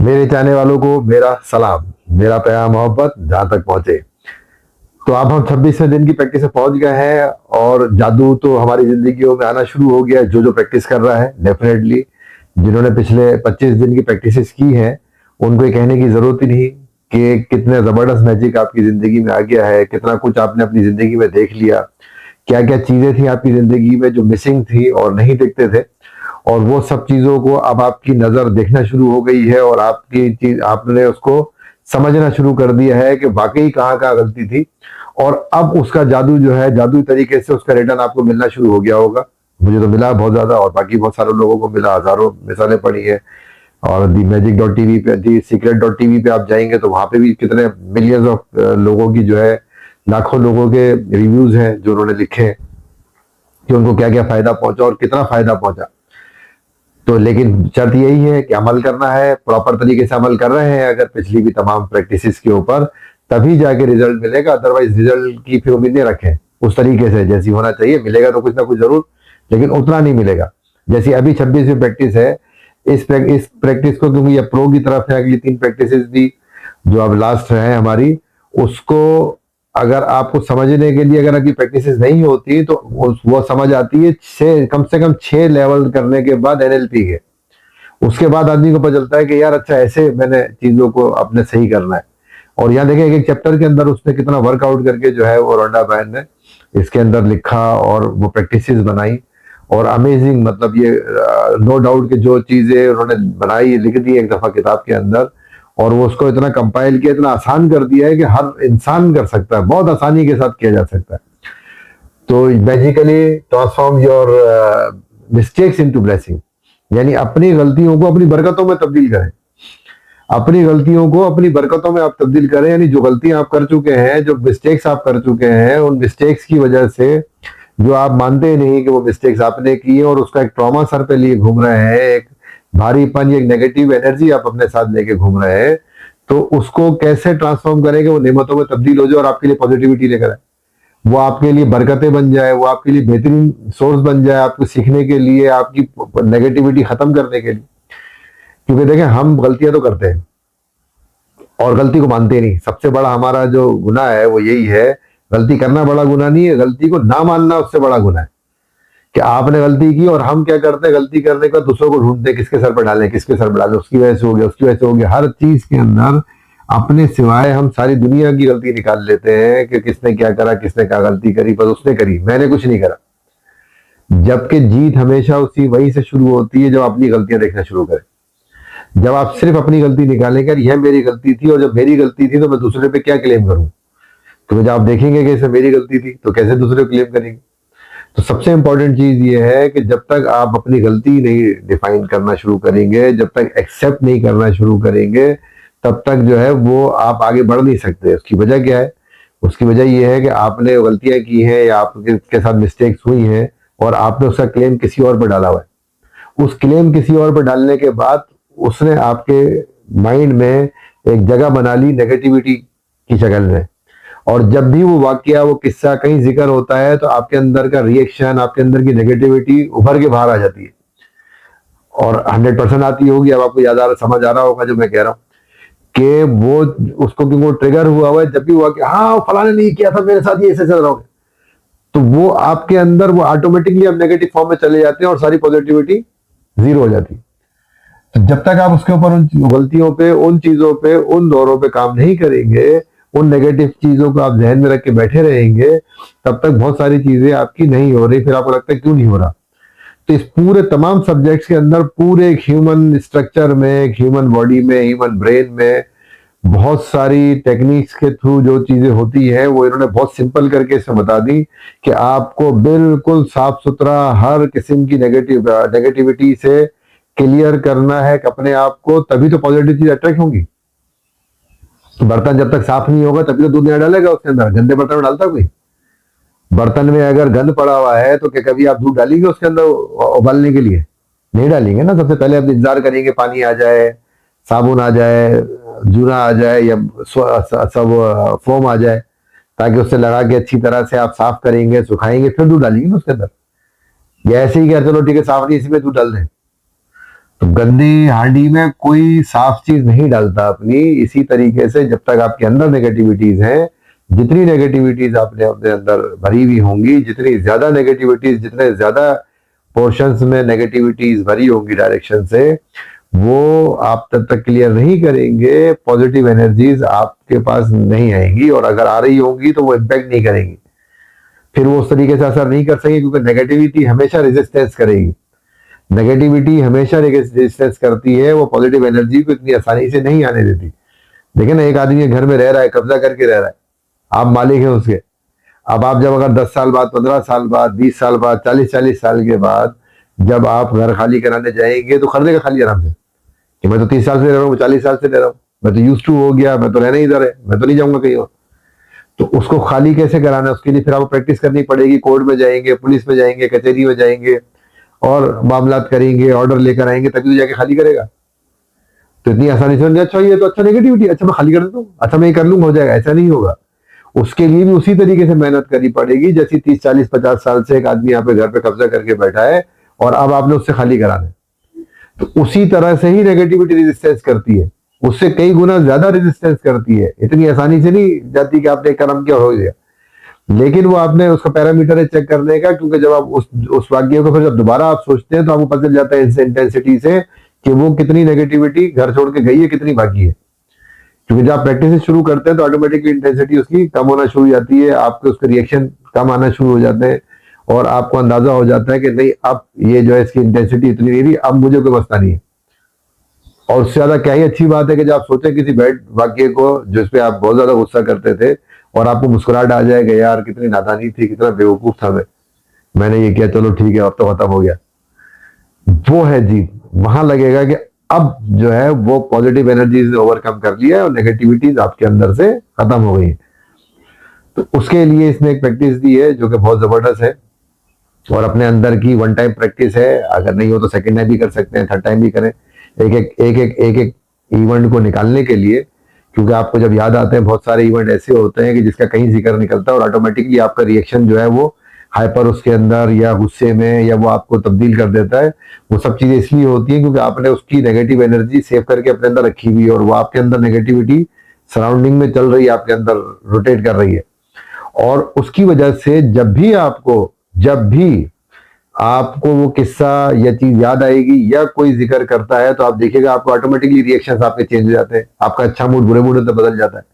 मेरे चाहने वालों को मेरा सलाम, मेरा प्यार मोहब्बत जहां तक पहुंचे। तो अब हम 26वें दिन की प्रैक्टिस से पहुंच गए हैं और जादू तो हमारी जिंदगियों में आना शुरू हो गया है। जो जो प्रैक्टिस कर रहा है डेफिनेटली, जिन्होंने पिछले 25 दिन की प्रैक्टिसेस की हैं, उनको ये कहने की जरूरत ही नहीं कि कितने जबरदस्त मैजिक आपकी जिंदगी में आ गया है, कितना कुछ आपने अपनी जिंदगी में देख लिया, क्या क्या चीजें थी आपकी जिंदगी में जो मिसिंग थी और नहीं दिखते थे, और वो सब चीजों को अब आपकी नजर देखना शुरू हो गई है और आपकी चीज आपने उसको समझना शुरू कर दिया है कि वाकई कहाँ कहाँ गलती थी। और अब उसका जादू जो है, जादू तरीके से उसका रिटर्न आपको मिलना शुरू हो गया होगा। मुझे तो मिला बहुत ज्यादा, और बाकी बहुत सारे लोगों को मिला, हजारों मिसालें पड़ी है। और दी मैजिक डॉट टीवी पे, दी सीक्रेट डॉट टीवी पे आप जाएंगे तो वहां पे भी कितने मिलियंस ऑफ लोगों की जो है, लाखों लोगों के रिव्यूज हैं जो उन्होंने लिखे हैं कि उनको क्या क्या फायदा पहुंचा और कितना फायदा पहुंचा। तो लेकिन शर्त यही है कि अमल करना है, प्रॉपर तरीके से अमल कर रहे हैं अगर पिछली भी तमाम प्रैक्टिसेस के ऊपर, तभी जाके रिजल्ट मिलेगा। अदरवाइज रिजल्ट की फिर उम्मीद नहीं रखें। उस तरीके से जैसी होना चाहिए मिलेगा तो कुछ ना कुछ जरूर, लेकिन उतना नहीं मिलेगा। जैसे अभी 26वीं प्रैक्टिस है, इस प्रैक्टिस को, क्योंकि ये प्रो की तरफ है, अगली 3 प्रैक्टिसेस भी जो अब लास्ट है हमारी, उसको अगर आपको समझने के लिए अगर आपकी प्रैक्टिसेस नहीं होती तो वो समझ आती है कम से कम 6 लेवल करने के बाद एनएलपी के। उसके बाद आदमी को पता चलता है कि यार अच्छा ऐसे मैंने चीजों को अपने सही करना है। और यहाँ देखें एक चैप्टर के अंदर उसने कितना वर्कआउट करके जो है वो रोंडा बहन ने इसके अंदर लिखा और वो प्रैक्टिसेस बनाई। और अमेजिंग, मतलब ये नो डाउट कि जो चीजें उन्होंने बनाई लिख दी एक दफा किताब के अंदर, और वो उसको इतना कंपाइल किया, इतना आसान कर दिया है कि हर इंसान कर सकता है, बहुत आसानी के साथ किया जा सकता है। तो basically transform your mistakes into blessing, यानी अपनी गलतियों को अपनी बरकतों में तब्दील करें। अपनी गलतियों को अपनी बरकतों में आप तब्दील करें, यानी जो गलतियां आप कर चुके हैं, जो मिस्टेक्स आप कर चुके हैं, उन मिस्टेक्स की वजह से जो आप मानते नहीं कि वो मिस्टेक्स आपने की है और उसका एक ट्रॉमा सर पे लिए घूम रहे हैं, एक भारीपन, एक नेगेटिव एनर्जी आप अपने साथ लेके घूम रहे हैं, तो उसको कैसे ट्रांसफॉर्म करेंगे, वो नेमतों में तब्दील हो जाए और आपके लिए पॉजिटिविटी लेकर आए, वो आपके लिए बरकतें बन जाए, वो आपके लिए बेहतरीन सोर्स बन जाए, आपको सीखने के लिए, आपकी नेगेटिविटी खत्म करने के लिए। क्योंकि देखें हम गलतियां तो करते हैं और गलती को मानते नहीं। सबसे बड़ा हमारा जो गुनाह है वो यही है। गलती करना बड़ा गुनाह नहीं है, गलती को ना मानना उससे बड़ा गुनाह है। कि आपने गलती की और हम क्या करते हैं, गलती करने के बाद दूसरों को ढूंढते हैं, किसके सर पर डालें, किसके सर पर डालें, उसकी वजह से हो गया, उसकी वजह से हो गया। हर चीज के अंदर अपने सिवाय हम सारी दुनिया की गलती निकाल लेते हैं कि किसने क्या करा, किसने क्या गलती करी, बस उसने करी, मैंने कुछ नहीं करा। जबकि जीत हमेशा उसी वही से शुरू होती है जब अपनी गलतियां देखना शुरू करें। जब आप सिर्फ अपनी गलती निकालेंगे, यह मेरी गलती थी, और जब मेरी गलती थी तो मैं दूसरे पे क्या क्लेम करूं। तो जब आप देखेंगे कि इसमें मेरी गलती थी तो कैसे दूसरे को क्लेम करेंगे। तो सबसे इंपॉर्टेंट चीज ये है कि जब तक आप अपनी गलती नहीं डिफाइन करना शुरू करेंगे, जब तक एक्सेप्ट नहीं करना शुरू करेंगे, तब तक जो है वो आप आगे बढ़ नहीं सकते। उसकी वजह क्या है? उसकी वजह ये है कि आपने गलतियां की हैं या आपके साथ मिस्टेक्स हुई हैं और आपने उसका क्लेम किसी और पर डाला हुआ है। उस क्लेम किसी और पर डालने के बाद उसने आपके माइंड में एक जगह बना ली नेगेटिविटी की शक्ल में। और जब भी वो वाकया, वो किस्सा कहीं जिक्र होता है तो आपके अंदर का रिएक्शन, आपके अंदर की नेगेटिविटी उभर के बाहर आ जाती है। और 100% आती होगी। अब आपको याद आ रहा, समझ आ रहा होगा जो मैं कह रहा हूँ कि वो उसको, क्योंकि वो ट्रिगर हुआ हुआ है, जब भी हुआ कि हाँ फलाने नहीं किया था मेरे साथ, ये ऐसे चल रहा होगा, तो वो आपके अंदर वो ऑटोमेटिकली अब नेगेटिव फॉर्म में चले जाते हैं और सारी पॉजिटिविटी जीरो हो जाती है। तो जब तक आप उसके ऊपर, उन गलतियों पे, उन चीजों पे, उन दौरों पे काम नहीं करेंगे, उन नेगेटिव चीजों को आप ध्यान में रख के बैठे रहेंगे, तब तक बहुत सारी चीजें आपकी नहीं हो रही। फिर आपको लगता है क्यों नहीं हो रहा। तो इस पूरे तमाम सब्जेक्ट्स के अंदर, पूरे एक ह्यूमन स्ट्रक्चर में, एक ह्यूमन बॉडी में, ह्यूमन ब्रेन में बहुत सारी टेक्निक्स के थ्रू जो चीजें होती है वो इन्होंने बहुत सिंपल करके इसे बता दी कि आपको बिल्कुल साफ सुथरा हर किस्म की नेगेटिविटी से क्लियर करना है अपने आप को, तभी तो पॉजिटिव चीज अट्रैक्ट होंगी। बर्तन जब तक साफ नहीं होगा तभी तो दूध नहीं डालेगा उसके अंदर। गंदे बर्तन में डालता कोई? बर्तन में अगर गंद पड़ा हुआ है तो क्या कभी आप दूध डालेंगे उसके अंदर उबालने के लिए? नहीं डालेंगे ना। सबसे पहले आप इंतजार करेंगे पानी आ जाए, साबुन आ जाए, जूना आ जाए, या सब फोम आ जाए, ताकि उससे लगा के अच्छी तरह से आप साफ करेंगे, सुखाएंगे, फिर दूध डालेंगे ना उसके अंदर। या ऐसे ही क्या, चलो ठीक है साफ नहीं, इसी में दूध डाल दें, तो गंदी हांडी में कोई साफ चीज नहीं डालता अपनी। इसी तरीके से जब तक आपके अंदर नेगेटिविटीज हैं, जितनी नेगेटिविटीज आपने अपने अंदर भरी हुई होंगी, जितनी ज्यादा नेगेटिविटीज, जितने ज्यादा पोर्शंस में नेगेटिविटीज भरी होंगी डायरेक्शन से, वो आप तब तक क्लियर नहीं करेंगे, पॉजिटिव एनर्जीज आपके पास नहीं आएंगी, और अगर आ रही होंगी तो वो इम्पैक्ट नहीं करेंगी, फिर वो उस तरीके से असर नहीं कर सकेगी, क्योंकि नेगेटिविटी हमेशा रेजिस्टेंस करेगी। नेगेटिविटी हमेशा रेजिस्टेंस करती है, वो पॉजिटिव एनर्जी को इतनी आसानी से नहीं आने देती। देखिए ना, एक आदमी घर में रह रहा है, कब्जा करके रह रहा है, आप मालिक हैं उसके। अब आप जब अगर 10 साल बाद, 15 साल बाद, 20 साल बाद, 40 साल के बाद जब आप घर खाली कराने जाएंगे तो कर देगा खाली आराम से कि मैं तो 30 साल से रह रहा हूँ, 40 साल से रह रहा हूँ, मैं तो यूज टू हो गया, मैं तो रहना ही इधर है, मैं तो नहीं जाऊंगा कहीं और। तो उसको खाली कैसे कराना है, उसके लिए फिर आपको प्रैक्टिस करनी पड़ेगी। कोर्ट में जाएंगे, पुलिस में जाएंगे, कचहरी में जाएंगे और मामला करेंगे, ऑर्डर लेकर आएंगे, तभी तो जाके खाली करेगा। तो इतनी आसानी से नहीं, अच्छा ये तो अच्छा नेगेटिविटी, अच्छा मैं खाली कर देता हूँ, अच्छा मैं ये कर लूंगा, हो जाएगा, ऐसा नहीं होगा। उसके लिए भी उसी तरीके से मेहनत करनी पड़ेगी जैसी 30, 40, 50 साल से एक आदमी यहाँ पे घर पे कब्जा करके बैठा है और अब आपने उससे खाली कराना है। तो उसी तरह से ही नेगेटिविटी रेजिस्टेंस करती है, उससे कई गुना ज्यादा रेजिस्टेंस करती है, इतनी आसानी से नहीं जाती कि आपने कर्म क्या हो गया। लेकिन वो आपने उसका पैरामीटर है चेक करने का, क्योंकि जब आप उस वाक्य को फिर जब दोबारा आप सोचते हैं तो आपको पता चल जाता है इस इंटेंसिटी से कि वो कितनी नेगेटिविटी घर छोड़ के गई है, कितनी बाकी है। क्योंकि जब आप प्रैक्टिस शुरू करते हैं तो ऑटोमेटिकली इंटेंसिटी उसकी कम होना शुरू हो जाती है, आपके उसके रिएक्शन कम आना शुरू हो जाते हैं और आपको अंदाजा हो जाता है कि नहीं, अब ये जो है इसकी इंटेंसिटी इतनी नहीं रही, अब मुझे कोई मसला नहीं है। और उससे ज्यादा क्या ही अच्छी बात है कि जब आप सोचें किसी बैड वाक्य को जिस पे आप बहुत ज्यादा गुस्सा करते थे और आपको मुस्कुराहट आ जाएगा, यार कितनी नादानी थी, कितना बेवकूफ था मैंने ये किया, चलो ठीक है अब तो खत्म हो गया, वो है जी। वहां लगेगा कि अब जो है वो पॉजिटिव एनर्जीज ने ओवरकम कर लिया और नेगेटिविटीज आपके अंदर से खत्म हो गई। तो उसके लिए इसने एक प्रैक्टिस दी है जो कि बहुत जबरदस्त है और अपने अंदर की वन टाइम प्रैक्टिस है। अगर नहीं हो तो सेकंड टाइम भी कर सकते हैं, थर्ड टाइम भी करें, एक एक इवेंट को निकालने के लिए। क्योंकि आपको जब याद आते हैं बहुत सारे इवेंट ऐसे होते हैं कि जिसका कहीं जिक्र निकलता है और ऑटोमेटिकली आपका रिएक्शन जो है वो हाइपर उसके अंदर या गुस्से में या वो आपको तब्दील कर देता है। वो सब चीजें इसलिए होती हैं क्योंकि आपने उसकी नेगेटिव एनर्जी सेव करके अपने अंदर रखी हुई है और वो आपके अंदर नेगेटिविटी सराउंडिंग में चल रही है, आपके अंदर रोटेट कर रही है। और उसकी वजह से जब भी आपको वो किस्सा या चीज याद आएगी या कोई जिक्र करता है तो आप देखिएगा आपको ऑटोमेटिकली रिएक्शंस आपके चेंज हो जाते हैं, आपका अच्छा मूड बुरे मूड में बदल जाता है।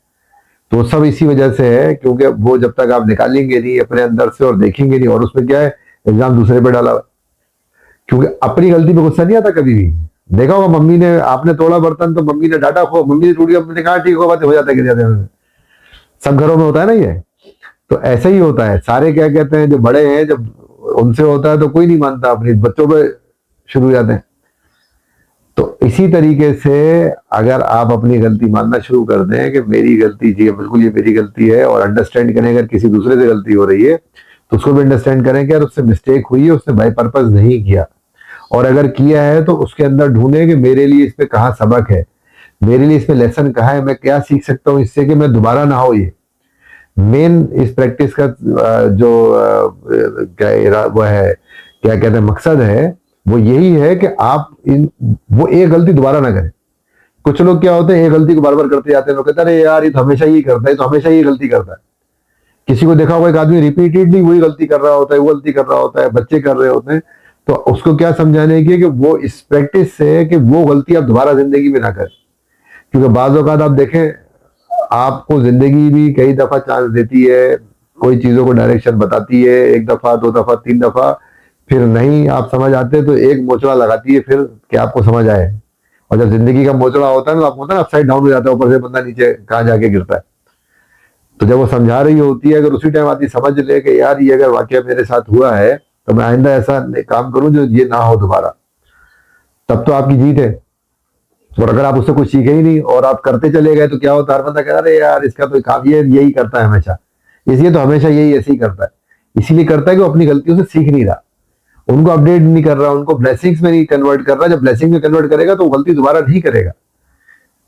तो सब इसी वजह से है क्योंकि वो जब तक आप निकालेंगे नहीं अपने अंदर से और देखेंगे नहीं, और उसमें क्या है, एग्जाम दूसरे पे डाला हुआ। क्योंकि अपनी गलती पे गुस्सा नहीं आता कभी भी। देखा होगा मम्मी ने, आपने तोड़ा बर्तन तो मम्मी ने डांटा, खो मम्मी ने टूट गया, मम्मी ने कहा ठीक हो जाता है, गिर जाते हैं। सब घरों में होता है ना ये। तो ऐसा ही होता है, सारे क्या कहते हैं जो बड़े हैं जब उनसे होता है तो कोई नहीं मानता, अपने बच्चों पे शुरू हो जाते हैं। तो इसी तरीके से अगर आप अपनी गलती मानना शुरू कर दें कि मेरी गलती जी बिल्कुल ये मेरी गलती है, और अंडरस्टैंड करें अगर किसी दूसरे से गलती हो रही है तो उसको भी अंडरस्टैंड करें कि यार उससे मिस्टेक हुई है, उसने बाय पर्पज नहीं किया, और अगर किया है तो उसके अंदर ढूंढे कि मेरे लिए इसमें कहाँ सबक है, मेरे लिए इसमें लेसन कहाँ है, मैं क्या सीख सकता हूँ इससे कि मैं दोबारा ना हो। ये मेन इस प्रैक्टिस का जो वो है, क्या कहते हैं, मकसद है वो यही है कि आप वो एक गलती दोबारा ना करें। कुछ लोग क्या होते हैं एक गलती को बार बार करते जाते हैं, लोग कहते हैं अरे यार ये तो हमेशा यही करता है, तो हमेशा यही गलती करता है। किसी को देखा होगा एक आदमी रिपीटेडली वही गलती कर रहा होता है, वो गलती कर रहा होता है, बच्चे कर रहे होते हैं, तो उसको क्या समझाने की कि वो इस प्रैक्टिस से कि वो गलती आप दोबारा जिंदगी में ना करें। क्योंकि बाज़ औक़ात आप देखें आपको जिंदगी भी कई दफा चांस देती है, कोई चीजों को डायरेक्शन बताती है, एक दफा, दो दफा, तीन दफा, फिर नहीं आप समझ आते तो एक मोचड़ा लगाती है फिर कि आपको समझ आए। और जब जिंदगी का मोचड़ा होता है तो आपको होता है अपसाइड डाउन हो जाता है, ऊपर से बंदा नीचे कहाँ जाके गिरता है। तो जब वो समझा रही होती है, अगर उसी टाइम आदमी समझ ले कि यार ये अगर वाकया मेरे साथ हुआ है तो मैं आइंदा ऐसा काम करूं जो ये ना हो दोबारा, तब तो आपकी जीत है। और अगर आप उससे कुछ सीखे ही नहीं और आप करते चले गए तो क्या होता है, हर बंदा कह रहा है यार इसका तो काम ये यही करता है हमेशा, इसलिए तो हमेशा यही ऐसे ही करता है। इसीलिए करता है कि वो अपनी गलतियों से सीख नहीं रहा, उनको अपडेट नहीं कर रहा, उनको ब्लेसिंग्स में नहीं कन्वर्ट कर रहा। जब ब्लेसिंग में कन्वर्ट करेगा तो वो गलती दोबारा नहीं करेगा।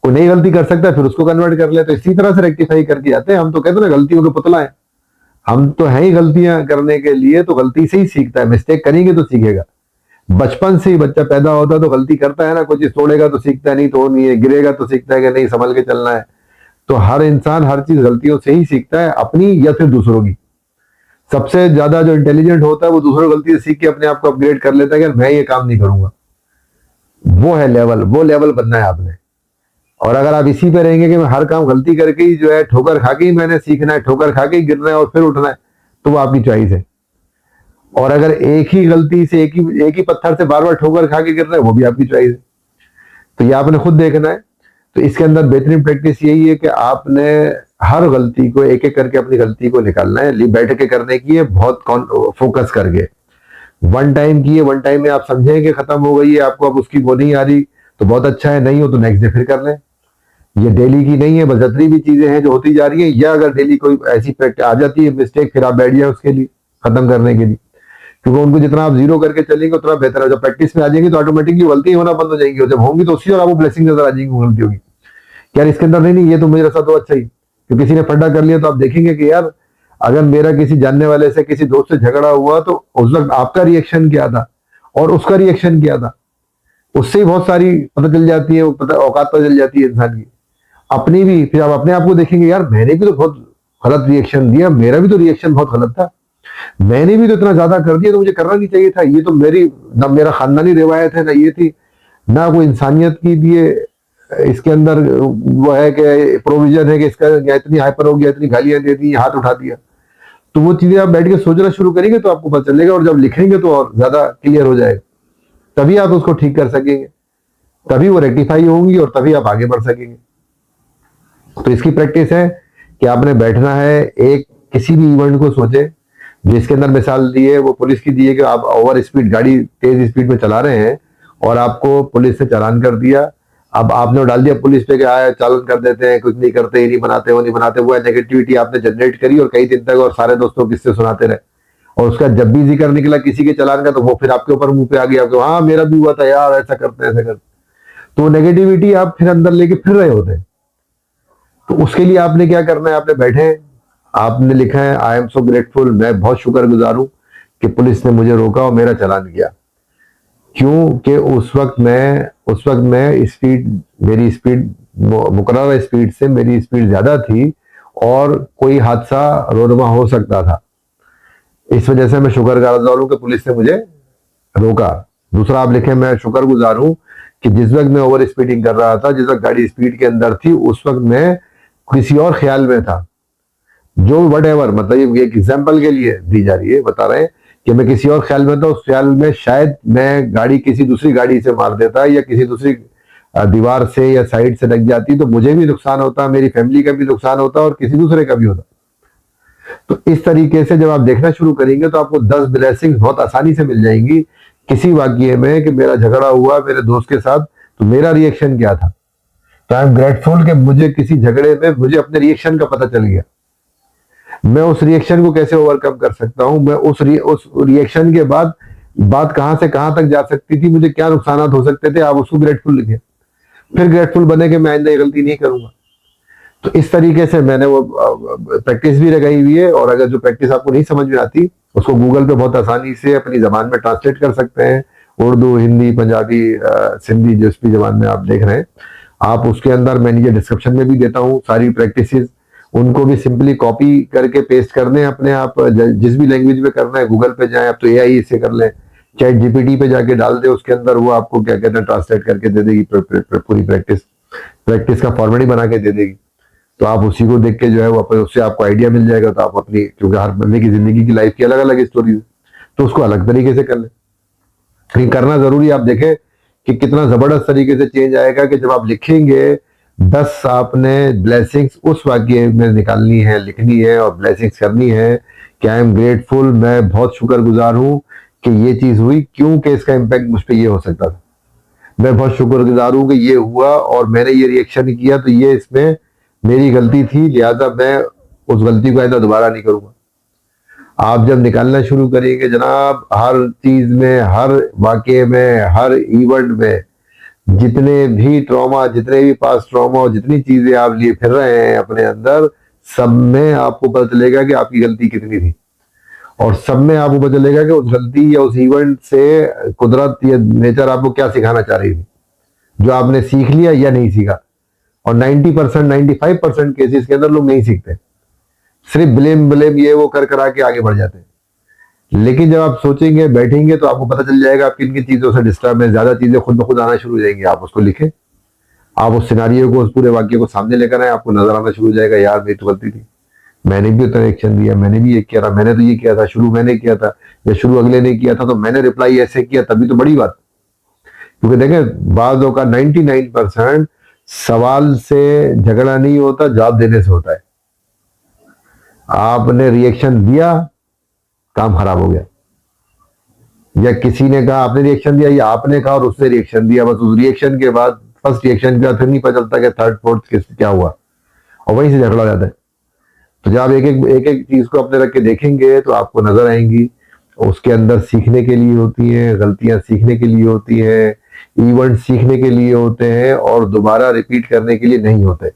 कोई नई गलती कर सकता है फिर उसको कन्वर्ट कर ले, तो इसी तरह से रेक्टिफाई करके जाते हैं। हम तो कहते हैं ना गलतियों के पुतला है, हम तो है ही गलतियां करने के लिए, तो गलती से ही सीखता है, मिस्टेक करेंगे तो सीखेगा। बचपन से ही बच्चा पैदा होता है तो गलती करता है ना, कुछ चीज तोड़ेगा तो सीखता है, नहीं तो नहीं है, गिरेगा तो सीखता है कि नहीं संभल के चलना है। तो हर इंसान हर चीज गलतियों से ही सीखता है, अपनी या फिर दूसरों की। सबसे ज्यादा जो इंटेलिजेंट होता है वो दूसरों गलती से सीख के अपने आप को अपग्रेड कर लेता है कि मैं ये काम नहीं करूंगा। वो है लेवल, वो लेवल बनना है आपने। और अगर आप इसी पे रहेंगे कि मैं हर काम गलती करके ही जो है ठोकर खा के ही मैंने सीखना है, ठोकर खा के ही गिरना है और फिर उठना है, तो वो आपकी चॉइस है। और अगर एक ही गलती से एक ही पत्थर से बार बार ठोकर खा के गिरना है, वो भी आपकी चॉइस है। तो ये आपने खुद देखना है। तो इसके अंदर बेहतरीन प्रैक्टिस यही है कि आपने हर गलती को एक एक करके अपनी गलती को निकालना है, बैठ के करने की है, बहुत फोकस करके। वन टाइम की है, वन टाइम में आप समझेंगे खत्म हो गई है, आपको अब उसकी वो नहीं आ रही तो बहुत अच्छा है, नहीं हो तो नेक्स्ट डे फिर कर लें। ये डेली की नहीं है, बस जितनी भी चीजें हैं जो होती जा रही है, या अगर डेली कोई ऐसी प्रैक्टिस आ जाती है मिस्टेक, फिर आप बैठ जाए उसके लिए खत्म करने के लिए। क्योंकि उनको जितना आप जीरो करके चलेंगे उतना बेहतर है। जब प्रैक्टिस में आ जाएंगे तो ऑटोमेटिकली गलती होना बंद हो जाएंगी, और जब होंगी तो उसी और आपको ब्लेसिंग नजर आ जाएंगी गलती होगी। यार इसके अंदर नहीं नहीं, ये तो मेरे साथ तो अच्छा ही, तो किसी ने फड्डा कर लिया तो आप देखेंगे कि यार अगर मेरा किसी जानने वाले से किसी दोस्त से झगड़ा हुआ तो उस वक्त आपका रिएक्शन क्या था और उसका रिएक्शन क्या था, उससे ही बहुत सारी पता चल जाती है, वो पता औकात पता चल जाती है इंसान की अपनी भी। फिर आप अपने आप को देखेंगे, यार मैंने भी तो बहुत गलत रिएक्शन दिया, मेरा भी तो रिएक्शन बहुत गलत था, मैंने भी तो इतना ज्यादा कर दिया, तो मुझे करना नहीं चाहिए था। ये तो मेरी ना मेरा खानदानी रिवायत है, ना ये थी, ना कोई इंसानियत की भी इसके अंदर वो है कि प्रोविजन है कि इसका इतनी हाइपर हो गया, इतनी गालियां दे दी, हाथ उठा दिया। तो वो चीजें आप बैठ के सोचना शुरू करेंगे तो आपको पता चलेगा, और जब लिखेंगे तो और ज्यादा क्लियर हो जाएगा। तभी आप उसको ठीक कर सकेंगे, तभी वो रेक्टिफाई होंगी और तभी आप आगे बढ़ सकेंगे। तो इसकी प्रैक्टिस है कि आपने बैठना है, एक किसी भी इवेंट को सोचे जिसके अंदर मिसाल दी है वो पुलिस की दी है कि आप ओवर स्पीड गाड़ी तेज स्पीड में चला रहे हैं और आपको पुलिस ने चालान कर दिया। अब आपने डाल दिया पुलिस पे कि आया चालान कर देते हैं, कुछ नहीं करते, ये नहीं बनाते, वो नहीं बनाते, वो नेगेटिविटी आपने जनरेट करी और कई दिन तक और सारे दोस्तों को किससे सुनाते रहे। और उसका जब भी जिक्र निकला किसी के चालान का तो वो फिर आपके ऊपर मुंह पे आ गया, आपको हाँ मेरा भी हुआ था यार, ऐसा करते हैं ऐसा करते। तो नेगेटिविटी आप फिर अंदर लेके फिर रहे होते हैं। तो उसके लिए आपने क्या करना है, आपने बैठे, आपने लिखा है आई एम सो ग्रेटफुल, मैं बहुत शुक्रगुजार हूं कि पुलिस ने मुझे रोका और मेरा चालान किया। क्यों कि उस वक्त मैं स्पीड, मेरी स्पीड मुकर्रर स्पीड से मेरी स्पीड ज्यादा थी और कोई हादसा रोनमा हो सकता था। इस वजह से मैं शुक्रगुजार हूं कि पुलिस ने मुझे रोका। दूसरा आप लिखें मैं शुक्रगुजार हूं कि जिस वक्त मैं ओवर स्पीडिंग कर रहा था, जिस वक्त गाड़ी स्पीड के अंदर थी, उस वक्त मैं किसी और ख्याल में था। जो वट एवर, मतलब ये एक एग्जाम्पल के लिए दी जा रही है, बता रहे हैं कि मैं किसी और ख्याल में था, उस ख्याल में शायद मैं गाड़ी किसी दूसरी गाड़ी से मार देता या किसी दूसरी दीवार से या साइड से लग जाती तो मुझे भी नुकसान होता, मेरी फैमिली का भी नुकसान होता और किसी दूसरे का भी होता। तो इस तरीके से जब आप देखना शुरू करेंगे तो आपको 10 ब्लेसिंग्स बहुत आसानी से मिल जाएंगी किसी वाक्य में कि मेरा झगड़ा हुआ मेरे दोस्त के साथ तो मेरा रिएक्शन क्या था। तो आई एम ग्रेटफुल कि मुझे किसी झगड़े में मुझे अपने रिएक्शन का पता चल गया, मैं उस रिएक्शन को कैसे ओवरकम कर सकता हूं, मैं उस रिएक्शन के बाद बात कहां से कहां तक जा सकती थी, मुझे क्या नुकसान हो सकते थे। आप उसको ग्रेटफुल लिखें, फिर ग्रेटफुल बने कि मैं आइंदा ये गलती नहीं करूंगा। तो इस तरीके से मैंने वो प्रैक्टिस भी लगाई हुई है। और अगर जो प्रैक्टिस आपको नहीं समझ में आती उसको गूगल पे बहुत आसानी से अपनी जबान में ट्रांसलेट कर सकते हैं, उर्दू, हिंदी, पंजाबी, सिंधी, जिस भी जबान में आप देख रहे हैं आप उसके अंदर मैं नीचे डिस्क्रिप्शन में भी देता हूँ सारी प्रैक्टिसेस। उनको भी सिंपली कॉपी करके पेस्ट कर दें अपने आप, जिस भी लैंग्वेज में करना है गूगल पे जाएं, आप तो एआई से कर लें, चैट जीपीटी पे जाके डाल दे, उसके अंदर वो आपको क्या कहते हैं ट्रांसलेट करके दे देगी, पूरी प्रैक्टिस का फॉर्मेट ही बना के दे देगी। तो आप उसी को देख के जो है वो उससे आपको आइडिया मिल जाएगा। तो आप अपनी, क्योंकि हर बंदे की जिंदगी की लाइफ की अलग अलग स्टोरी है, तो उसको अलग तरीके से कर ले। लेकिन करना जरूरी, आप देखें कि कितना जबरदस्त तरीके से चेंज आएगा कि जब आप लिखेंगे 10 आपने ब्लेसिंग्स उस वाक्य में निकालनी है, लिखनी है और ब्लेसिंग्स करनी है कि आई एम ग्रेटफुल, मैं बहुत शुक्रगुजार हूं कि ये चीज हुई, क्योंकि इसका इम्पैक्ट मुझ पर ये हो सकता था। मैं बहुत शुक्रगुजार हूं कि ये हुआ और मैंने ये रिएक्शन किया, तो ये इसमें मेरी गलती थी, लिहाजा मैं उस गलती को आइंदा दोबारा नहीं करूंगा। आप जब निकालना शुरू करेंगे जनाब, हर चीज में, हर वाक्य में, हर इवेंट में, जितने भी ट्रॉमा, जितने भी पास ट्रॉमा और जितनी चीजें आप लिए फिर रहे हैं अपने अंदर, सब में आपको पता चलेगा कि आपकी गलती कितनी थी। और सब में आपको पता चलेगा कि उस गलती या उस इवेंट से कुदरत या नेचर आपको क्या सिखाना चाह रही थी, जो आपने सीख लिया या नहीं सीखा। और 90% 95% केसेस के अंदर लोग नहीं सीखते, सिर्फ ब्लेम ब्लेम ये वो कर करा के आगे बढ़ जाते हैं। लेकिन जब आप सोचेंगे बैठेंगे तो आपको पता चल जाएगा आप किन किन चीजों से डिस्टर्ब है, ज्यादा चीजें खुद ब खुद आना शुरू हो जाएंगी। आप उसको लिखें, आप उस सिनारियो को, उस पूरे वाक्य को सामने लेकर आए, आपको नजर आना शुरू हो जाएगा, यार मेरी तो गलती थी, मैंने भी उतना रिएक्शन दिया, मैंने भी ये किया था, मैंने तो ये किया था, शुरू मैंने किया था, या शुरू अगले ने किया था तो मैंने रिप्लाई ऐसे किया, तभी तो बड़ी बात। क्योंकि देखें बातों का 99% सवाल से झगड़ा नहीं होता, जवाब देने से होता है। आपने रिएक्शन दिया, काम खराब हो गया, या किसी ने कहा आपने रिएक्शन दिया, या आपने कहा और उसने रिएक्शन दिया, बस उस रिएक्शन के बाद, फर्स्ट रिएक्शन के बाद फिर नहीं पता चलता कि थर्ड फोर्थ क्या हुआ, और वहीं से झगड़ा हो जाता है। तो जब आप एक एक चीज को अपने रख के देखेंगे तो आपको नजर आएंगी, उसके अंदर सीखने के लिए होती है, गलतियां सीखने के लिए होती है, इवेंट सीखने के लिए होते हैं और दोबारा रिपीट करने के लिए नहीं होते।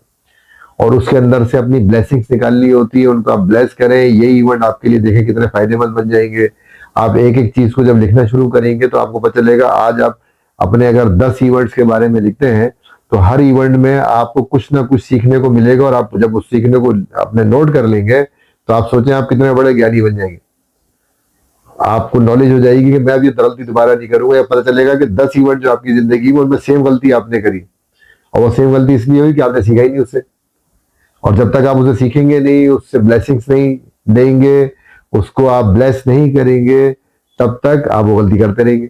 और उसके अंदर से अपनी ब्लेसिंग्स निकालनी होती है, उनको आप ब्लेस करें। ये इवेंट आपके लिए देखें कितने फायदेमंद बन जाएंगे। आप एक एक चीज को जब लिखना शुरू करेंगे तो आपको पता चलेगा, आज आप अपने अगर 10 इवेंट्स के बारे में लिखते हैं तो हर इवेंट में आपको कुछ ना कुछ सीखने को मिलेगा, और आप जब उस सीखने को अपने नोट कर लेंगे तो आप सोचें आप कितने बड़े ज्ञानी बन जाएंगे। आपको नॉलेज हो जाएगी कि मैं अब ये गलती दोबारा नहीं करूंगा, या पता चलेगा कि 10 इवेंट जो आपकी जिंदगी में उनमें सेम गलती आपने करी, और वो सेम गलती इसलिए हुई कि आपने सीखा ही नहीं उससे। और जब तक आप उसे सीखेंगे नहीं, उससे ब्लेसिंग्स नहीं देंगे, उसको आप ब्लेस नहीं करेंगे, तब तक आप वो गलती करते रहेंगे,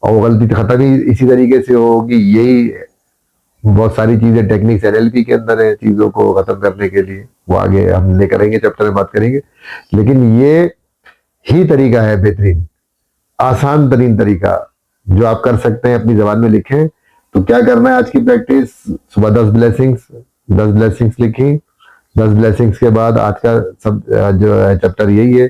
और वो गलती खत्म ही इसी तरीके से होगी। यही बहुत सारी चीजें टेक्निक्स एनएलपी के अंदर है चीजों को खत्म करने के लिए, वो आगे हम लेकर आएंगे, चैप्टर में बात करेंगे। लेकिन ये ही तरीका है बेहतरीन, आसान तरीन तरीका जो आप कर सकते हैं, अपनी जबान में लिखें। तो क्या करना है आज की प्रैक्टिस, सुबह 10 ब्लेसिंग्स लिखी। 10 ब्लेसिंग्स के बाद आज का सब जो है चैप्टर यही है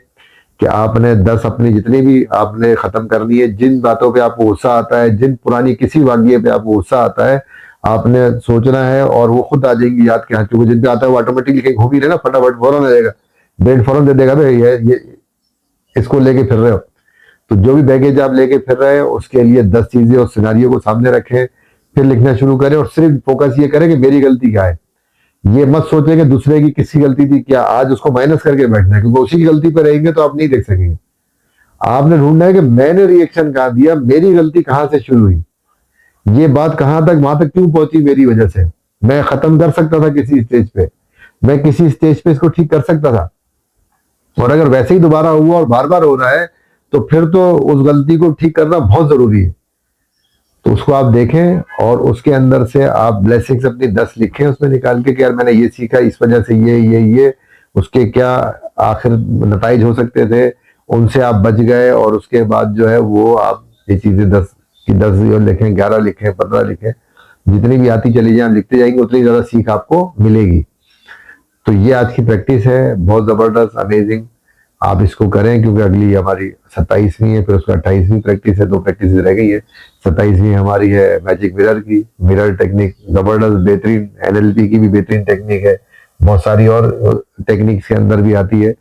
कि आपने 10 अपनी जितनी भी आपने खत्म करनी है। जिन बातों पे आपको गुस्सा आता है, जिन पुरानी किसी वाक्य पे आपको गुस्सा आता है, आपने सोचना है और वो खुद आ जाएंगी याद के हाथ। क्योंकि जिन पे आता है वो ऑटोमेटिकली कहीं घूम ही रहे ना, फटाफट फौरन आ जाएगा, ब्रेन फौरन दे देगा भाई ये इसको लेके फिर रहे हो। तो जो भी बैगेज आप लेके फिर रहे हैं उसके लिए 10 चीजें और सिनारियों को सामने रखें, फिर लिखना शुरू करें, और सिर्फ फोकस ये करें कि मेरी गलती क्या है। ये मत सोचें कि दूसरे की किसी गलती थी क्या, आज उसको माइनस करके बैठना है, क्योंकि उसी की गलती पर रहेंगे तो आप नहीं देख सकेंगे। आपने ढूंढना है कि मैंने रिएक्शन कहां दिया, मेरी गलती कहां से शुरू हुई, ये बात कहां तक, वहां तक क्यों पहुंची मेरी वजह से। मैं खत्म कर सकता था किसी स्टेज पे, मैं किसी स्टेज पे इसको ठीक कर सकता था, और अगर वैसे ही दोबारा हुआ और बार बार हो रहा है तो फिर तो उस गलती को ठीक करना बहुत जरूरी है। तो उसको आप देखें और उसके अंदर से आप ब्लेसिंग्स अपनी 10 लिखें उसमें निकाल के कि यार मैंने ये सीखा, इस वजह से ये उसके क्या आखिर नताइज हो सकते थे, उनसे आप बच गए। और उसके बाद जो है वो आप ये चीजें 10 की 10 लिखें, 11 लिखें, 15 लिखें, जितनी भी आती चली जाए लिखते जाएंगे उतनी ज्यादा सीख आपको मिलेगी। तो ये आज की प्रैक्टिस है, बहुत जबरदस्त, अमेजिंग। आप इसको करें क्योंकि अगली हमारी 27वीं है, फिर उसका 28वीं प्रैक्टिस है, 2 प्रैक्टिस रह गई है। 27वीं हमारी है मैजिक मिरर की, मिरर टेक्निक जबरदस्त बेहतरीन, एनएलपी की भी बेहतरीन टेक्निक है, बहुत सारी और टेक्निक्स के अंदर भी आती है।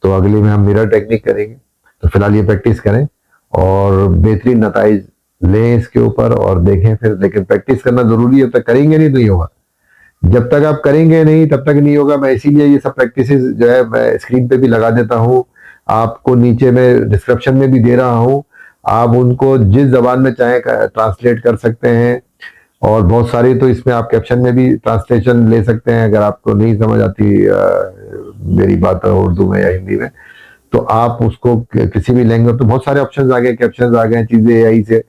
तो अगले में हम मिरर टेक्निक करेंगे। तो फिलहाल ये प्रैक्टिस करें और बेहतरीन नताइज लें इसके ऊपर, और देखें फिर। लेकिन प्रैक्टिस करना जरूरी है, तब तक करेंगे नहीं तो नहीं होगा। जब तक आप करेंगे नहीं तब तक नहीं होगा। मैं इसीलिए ये सब प्रैक्टिसेस जो है मैं स्क्रीन पे भी लगा देता हूँ, आपको नीचे में डिस्क्रिप्शन में भी दे रहा हूँ। आप उनको जिस जबान में चाहे ट्रांसलेट कर सकते हैं, और बहुत सारी तो इसमें आप कैप्शन में भी ट्रांसलेशन ले सकते हैं अगर आपको नहीं समझ आती मेरी बात उर्दू में या हिंदी में। तो आप उसको किसी भी लैंग्वेज, तो बहुत सारे ऑप्शन आ गए, कैप्शन आ गए, चीजें यही से।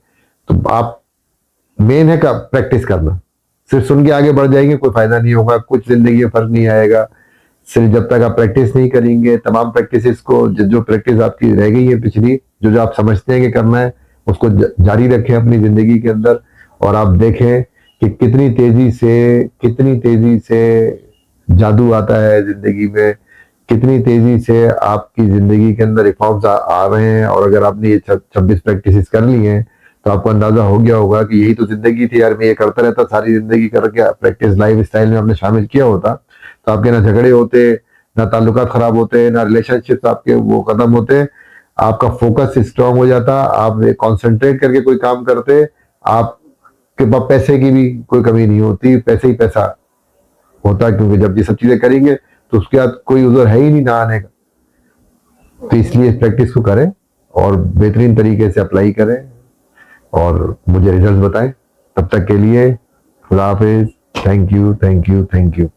तो आप मेन है प्रैक्टिस करना, सिर्फ सुन के आगे बढ़ जाएंगे कोई फायदा नहीं होगा, कुछ जिंदगी में फर्क नहीं आएगा। सिर्फ जब तक आप प्रैक्टिस नहीं करेंगे, तमाम प्रैक्टिसेस को, जो प्रैक्टिस आपकी रह गई है पिछली, जो आप समझते हैं कि करना है, उसको जारी रखें अपनी जिंदगी के अंदर। और आप देखें कि कितनी तेजी से जादू आता है जिंदगी में, कितनी तेजी से आपकी जिंदगी के अंदर रिफॉर्म्स आ रहे हैं। और अगर आपने ये 26 प्रैक्टिसेस कर ली हैं तो आपको अंदाजा हो गया होगा कि यही तो जिंदगी थी यार, मैं ये करता रहता सारी जिंदगी करके। प्रैक्टिस लाइफ स्टाइल में आपने शामिल किया होता तो आपके ना झगड़े होते, ना ताल्लुकात खराब होते, ना रिलेशनशिप आपके वो खत्म होते, आपका फोकस स्ट्रांग हो जाता, आप कॉन्सेंट्रेट करके कोई काम करते, आपके पास पैसे की भी कोई कमी नहीं होती, पैसे ही पैसा होता है, क्योंकि जब ये सब चीजें करेंगे तो उसके बाद कोई उधर है ही नहीं ना आने का। तो इसलिए इस प्रैक्टिस को करें और बेहतरीन तरीके से अप्लाई करें और मुझे रिजल्ट बताएं। तब तक के लिए खुदा हाफिज। Thank you, thank you, thank you.